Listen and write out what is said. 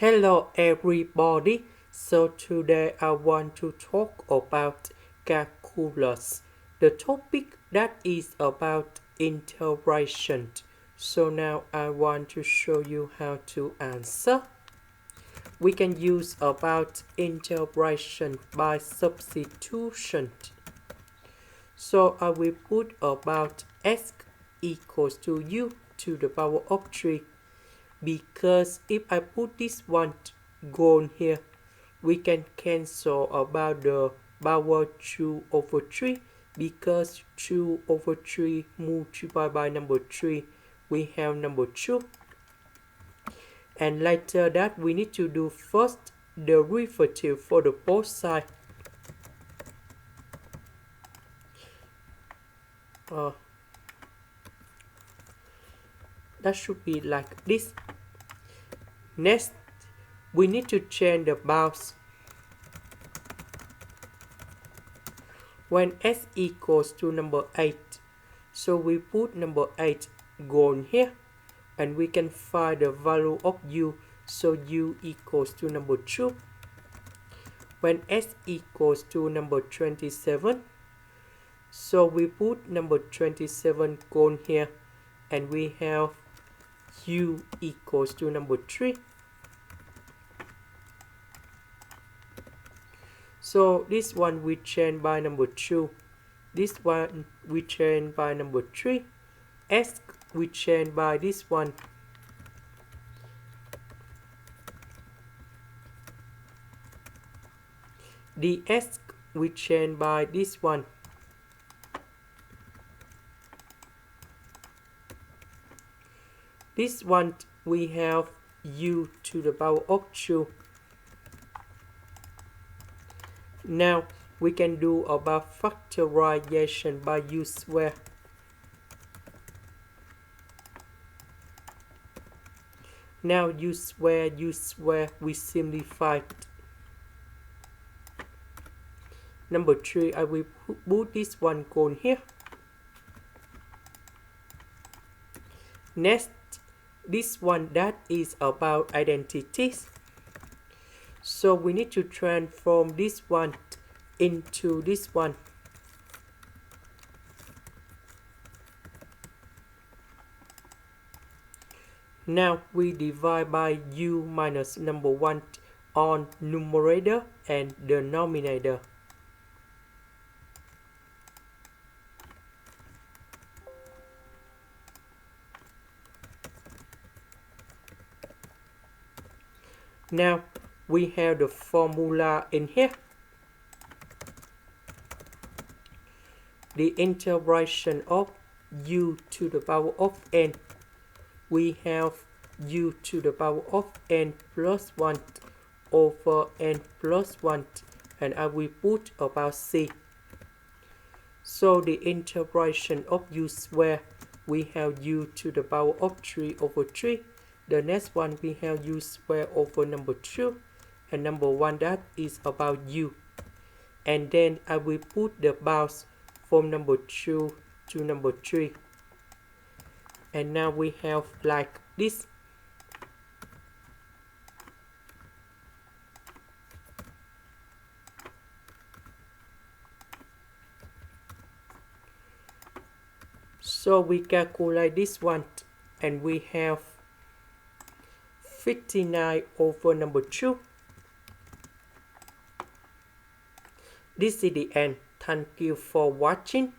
Hello everybody, so today I want to talk about calculus, the topic that is about integration. So now I want to show you how to answer. We can use about integration by substitution. So I will put about x equals to u to the power of 3. Because if I put this one gone here, we can cancel about the power 2 over 3, because 2 over 3 multiplied by number 3, we have number 2. And later that we need to do first the derivative for the both sides. That should be like this. Next, we need to change the bounds. When s equals to number 8, so we put number 8 gone here, and we can find the value of u, so u equals to number 2. When s equals to number 27, so we put number 27 gone here, and we have u equals to number 3. So this one we change by number 2. This one we change by number 3. S we change by this one. The S we change by this one. This one we have u to the power of 2. Now we can do about factorization by u square. Now u square, we simplify. Number 3, I will put this one gone here. Next, this one that is about identities. So we need to transform this one into this one. Now we divide by u minus number 1 on numerator and denominator. Now we have the formula in here. The integration of u to the power of n. We have u to the power of n plus 1 over n plus 1, and I will put about c. So the integration of u square, we have u to the power of 3 over 3. The next one we have u square over number 2, and number 1 that is about u. And then I will put the bounds from number 2 to number 3. And now we have like this. So we calculate this one, and we have 59 over number 2. This is the end. Thank you for watching.